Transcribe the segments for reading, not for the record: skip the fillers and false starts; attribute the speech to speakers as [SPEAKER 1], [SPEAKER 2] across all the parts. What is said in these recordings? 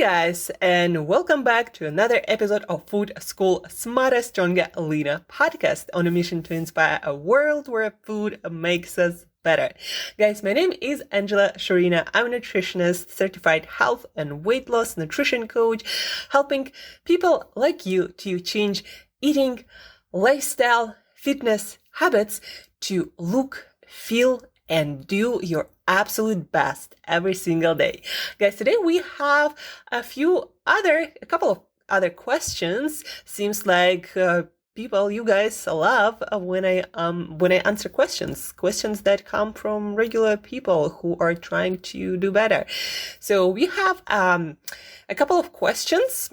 [SPEAKER 1] guys, and welcome back to another episode of Food School Smarter, Stronger, Leaner podcast on a mission to inspire a world where food makes us better. Guys, my name is Shurina. I'm a nutritionist, certified health and weight loss nutrition coach, helping people like you to change eating, lifestyle, fitness habits to look, feel, and do your absolute best every single day. Guys, today we have a couple of other questions. Seems like people, you guys love when I answer questions that come from regular people who are trying to do better. So we have a couple of questions,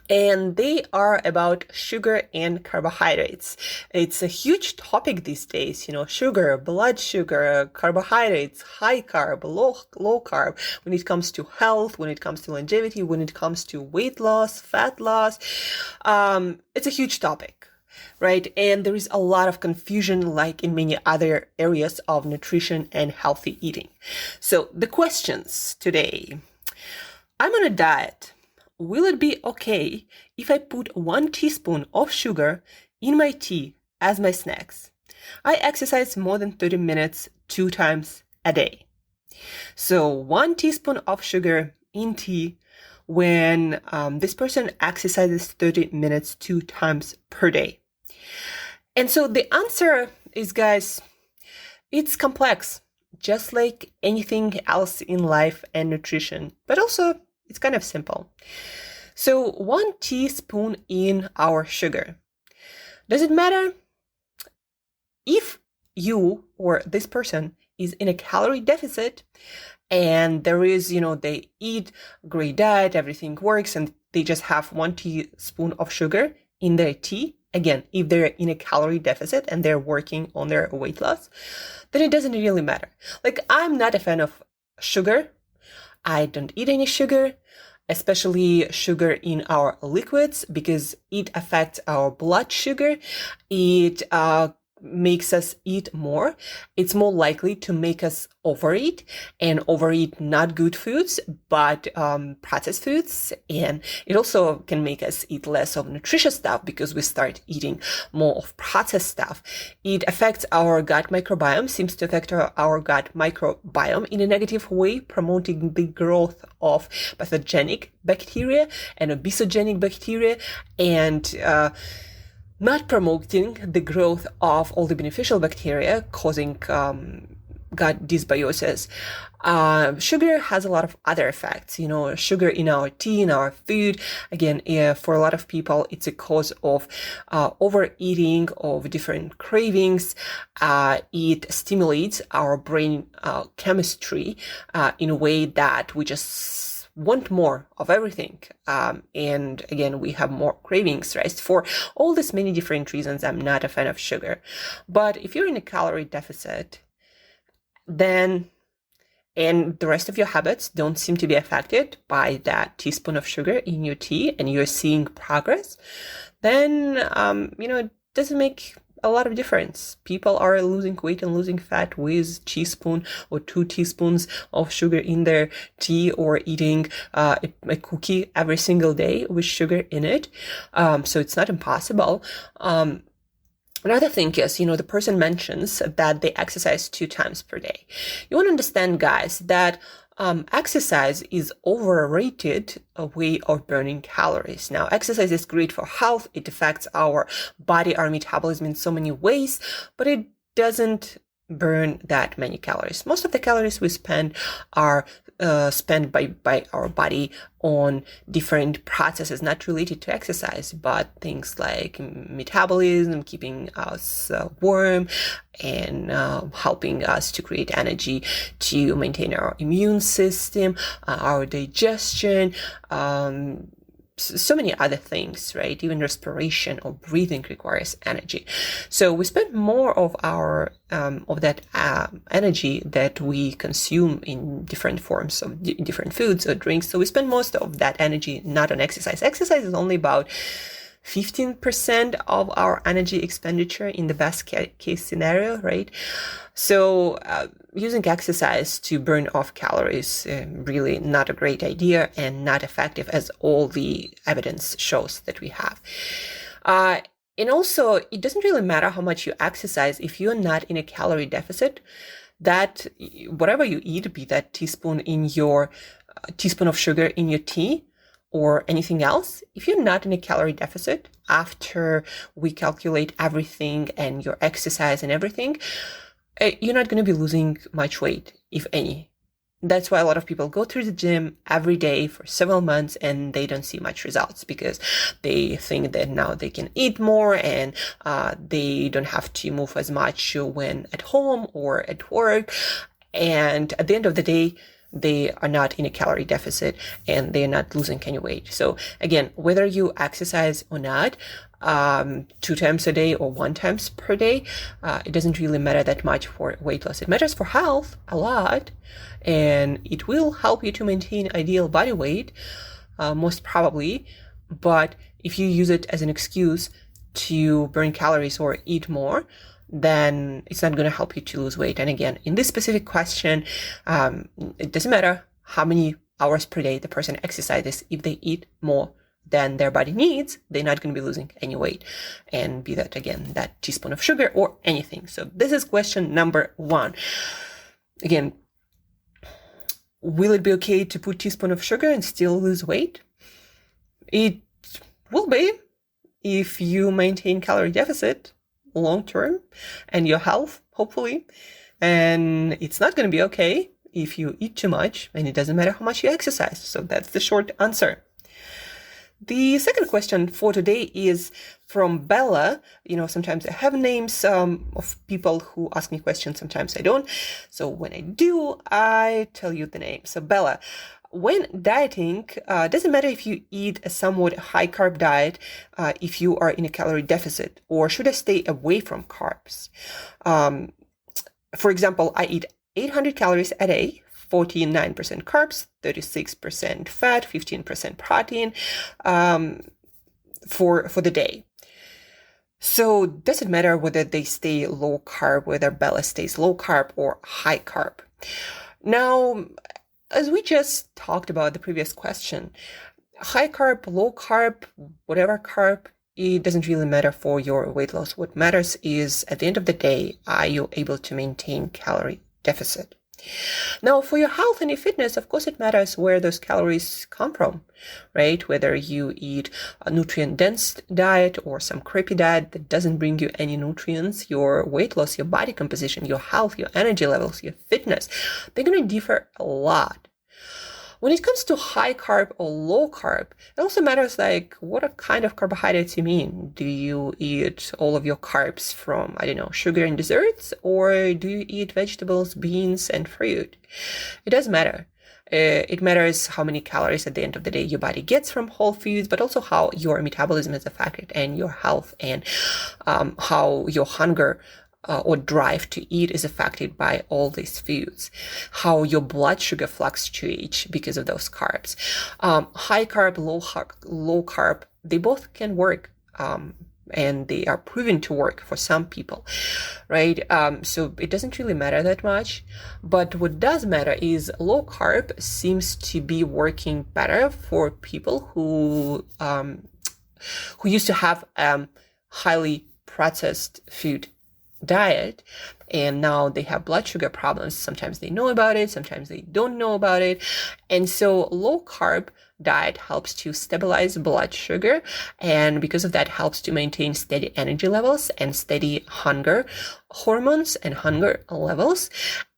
[SPEAKER 1] and they are about sugar and carbohydrates. It's a huge topic these days, sugar, blood sugar, carbohydrates, high carb, low carb, when it comes to health, when it comes to longevity, when it comes to weight loss, fat loss. It's a huge topic, right? And there is a lot of confusion, like in many other areas of nutrition and healthy eating. So the questions today: I'm on a diet. Will it be okay if I put 1 teaspoon of sugar in my tea as my snacks? I exercise more than 30 minutes 2 times a day. So 1 teaspoon of sugar in tea when this person exercises 30 minutes 2 times per day. And so the answer is, guys, it's complex, just like anything else in life and nutrition, but also it's kind of simple. So 1 teaspoon in our sugar. Does it matter if you or this person is in a calorie deficit and there is, they eat great diet, everything works, and they just have 1 teaspoon of sugar in their tea? Again, if they're in a calorie deficit and they're working on their weight loss, then it doesn't really matter. Like, I'm not a fan of sugar. I don't eat any sugar, especially sugar in our liquids, because it affects our blood sugar. It makes us eat more. It's more likely to make us overeat, and overeat not good foods, but processed foods. And it also can make us eat less of nutritious stuff because we start eating more of processed stuff. It affects our gut microbiome, seems to affect our gut microbiome in a negative way, promoting the growth of pathogenic bacteria and obesogenic bacteria, and not promoting the growth of all the beneficial bacteria, causing gut dysbiosis. Sugar has a lot of other effects. Sugar in our tea, in our food. Again, for a lot of people, it's a cause of overeating, of different cravings. It stimulates our brain chemistry in a way that we just want more of everything. And again, we have more cravings, right? For all these many different reasons, I'm not a fan of sugar. But if you're in a calorie deficit, then, and the rest of your habits don't seem to be affected by that teaspoon of sugar in your tea, and you're seeing progress, then, it doesn't make a lot of difference. People are losing weight and losing fat with teaspoon or 2 teaspoons of sugar in their tea, or eating a cookie every single day with sugar in it. So it's not impossible. Another thing is, the person mentions that they exercise 2 times per day. You want to understand, guys, that exercise is overrated a way of burning calories. Now, exercise is great for health. It affects our body, our metabolism in so many ways, but it doesn't burn that many calories. Most of the calories we spend are spent by our body on different processes not related to exercise, but things like metabolism, keeping us warm, and helping us to create energy to maintain our immune system, our digestion, so many other things, right? Even respiration or breathing requires energy. So we spend more of our of that energy that we consume in different forms of different foods or drinks. So we spend most of that energy not on exercise. Exercise is only about 15% of our energy expenditure in the best case scenario, right? So using exercise to burn off calories, really not a great idea and not effective, as all the evidence shows that we have. And also, it doesn't really matter how much you exercise if you're not in a calorie deficit. That whatever you eat, be that teaspoon of sugar in your tea or anything else, if you're not in a calorie deficit after we calculate everything and your exercise and everything, you're not going to be losing much weight, if any. That's why a lot of people go to the gym every day for several months and they don't see much results, because they think that now they can eat more and they don't have to move as much when at home or at work. And at the end of the day, they are not in a calorie deficit and they're not losing any weight. So again, whether you exercise or not, 2 times a day or 1 time per day, it doesn't really matter that much for weight loss. It matters for health a lot, and it will help you to maintain ideal body weight, most probably. But if you use it as an excuse to burn calories or eat more, then it's not going to help you to lose weight. And again, in this specific question, it doesn't matter how many hours per day the person exercises. If they eat more than their body needs, they're not going to be losing any weight. And be that, again, that teaspoon of sugar or anything. So this is question number 1. Again, will it be okay to put teaspoon of sugar and still lose weight? It will be if you maintain calorie deficit long term and your health, hopefully. And it's not going to be okay if you eat too much, and it doesn't matter how much you exercise. So that's the short answer. The second question for today is from Bella. Sometimes I have names of people who ask me questions, sometimes I don't. So when I do, I tell you the name. So Bella, when dieting, doesn't matter if you eat a somewhat high-carb diet, if you are in a calorie deficit, or should I stay away from carbs? For example, I eat 800 calories a day, 49% carbs, 36% fat, 15% protein for the day. So does it matter whether they stay low carb, whether Bella stays low carb or high carb? Now, as we just talked about the previous question, high carb, low carb, whatever carb, it doesn't really matter for your weight loss. What matters is, at the end of the day, are you able to maintain calorie deficit? Now, for your health and your fitness, of course, it matters where those calories come from, right? Whether you eat a nutrient-dense diet or some crappy diet that doesn't bring you any nutrients, your weight loss, your body composition, your health, your energy levels, your fitness, they're going to differ a lot. When it comes to high carb or low carb, it also matters what kind of carbohydrates you mean. Do you eat all of your carbs from, sugar and desserts, or do you eat vegetables, beans, and fruit? It does matter. It matters how many calories at the end of the day your body gets from whole foods, but also how your metabolism is affected and your health, and how your hunger or drive to eat is affected by all these foods, how your blood sugar fluctuates because of those carbs. High carb, low carb, they both can work, and they are proven to work for some people, right? So it doesn't really matter that much. But what does matter is low carb seems to be working better for people who used to have highly processed food diet, and now they have blood sugar problems. Sometimes they know about it, sometimes they don't know about it. And so low carb diet helps to stabilize blood sugar, and because of that helps to maintain steady energy levels and steady hunger hormones and hunger levels.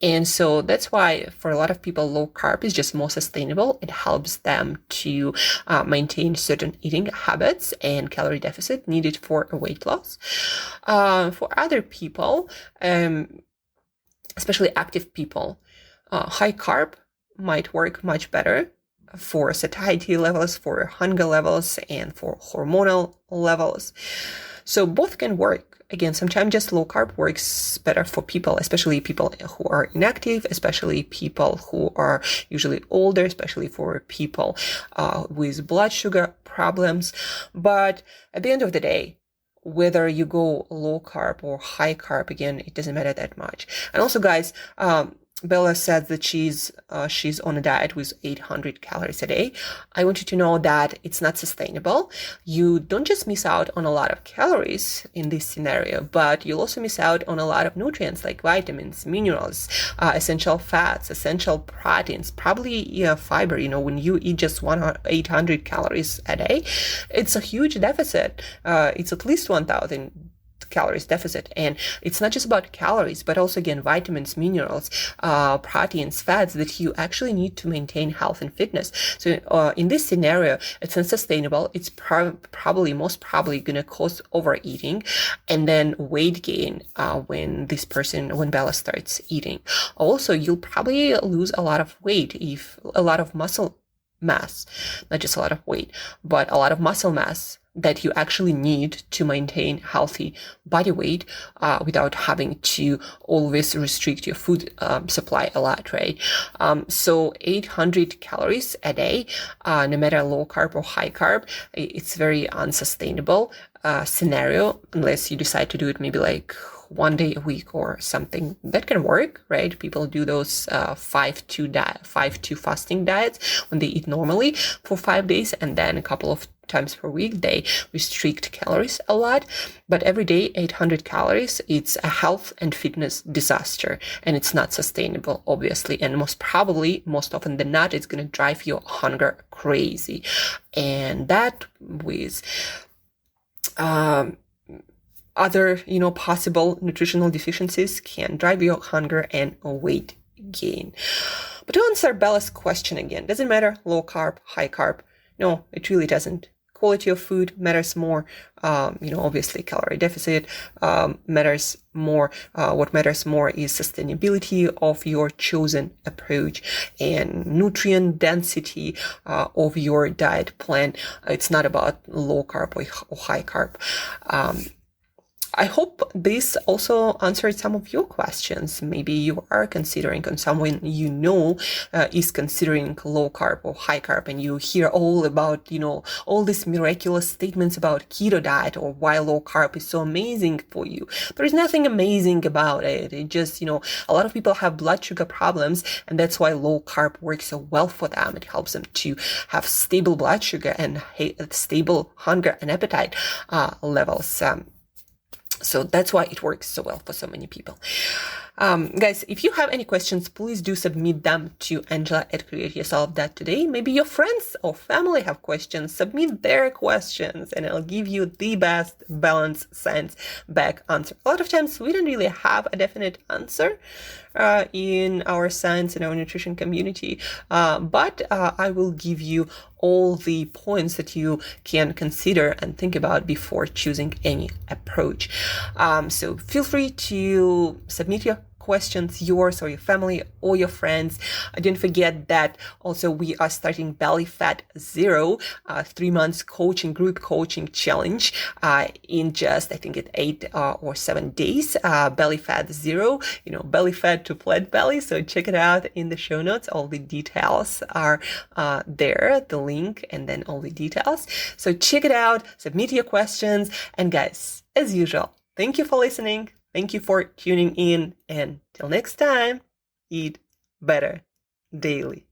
[SPEAKER 1] And so that's why for a lot of people, low carb is just more sustainable. It helps them to maintain certain eating habits and calorie deficit needed for a weight loss. For other people, especially active people, high carb might work much better for satiety levels, for hunger levels, and for hormonal levels. So both can work. Again, sometimes just low carb works better for people, especially people who are inactive, especially people who are usually older, especially for people with blood sugar problems. But at the end of the day, whether you go low carb or high carb, again, it doesn't matter that much. And also, guys, Bella said that she's on a diet with 800 calories a day. I want you to know that it's not sustainable. You don't just miss out on a lot of calories in this scenario, but you'll also miss out on a lot of nutrients like vitamins, minerals, essential fats, essential proteins, probably fiber. When you eat just 800 calories a day, it's a huge deficit. It's at least 1,000 calories deficit. And it's not just about calories, but also, again, vitamins, minerals, proteins, fats that you actually need to maintain health and fitness. So in this scenario, it's unsustainable. It's most probably going to cause overeating and then weight gain when Bella starts eating. Also, you'll probably lose a lot of weight, a lot of muscle mass, not just a lot of weight, but a lot of muscle mass that you actually need to maintain healthy body weight without having to always restrict your food supply a lot, right? So 800 calories a day, no matter low carb or high carb, it's very unsustainable scenario unless you decide to do it maybe like 1 day a week or something. That can work, right? People do those 5-2 fasting diets when they eat normally for 5 days, and then a couple of times per week they restrict calories a lot. But every day 800 calories, it's a health and fitness disaster, and it's not sustainable, obviously. And most often than not, it's going to drive your hunger crazy, and that with other possible nutritional deficiencies can drive your hunger and weight gain. But to answer Bella's question again, does it matter low carb, high carb? No, it really doesn't. Quality of food matters more. Obviously calorie deficit matters more. What matters more is sustainability of your chosen approach and nutrient density of your diet plan. It's not about low carb or high carb. I hope this also answered some of your questions. Maybe you are considering, or someone is considering low carb or high carb, and you hear all about, all these miraculous statements about keto diet or why low carb is so amazing for you. There is nothing amazing about it. It just, a lot of people have blood sugar problems, and that's why low carb works so well for them. It helps them to have stable blood sugar and stable hunger and appetite levels. So that's why it works so well for so many people. Guys, if you have any questions, please do submit them to Angela@createyourself.today. Maybe your friends or family have questions. Submit their questions and I'll give you the best balanced science back answer. A lot of times we don't really have a definite answer in our science and our nutrition community, but I will give you all the points that you can consider and think about before choosing any approach. So feel free to submit your questions, yours or your family or your friends. Don't forget that also we are starting Belly Fat Zero 3 months group coaching challenge in just, I think, 8 or 7 days. Belly Fat Zero, belly fat to flat belly. So check it out in the show notes. All the details are there, the link, and then all the details. So check it out, submit your questions, and guys, as usual, thank you for listening. Thank you for tuning in, and till next time, eat better daily.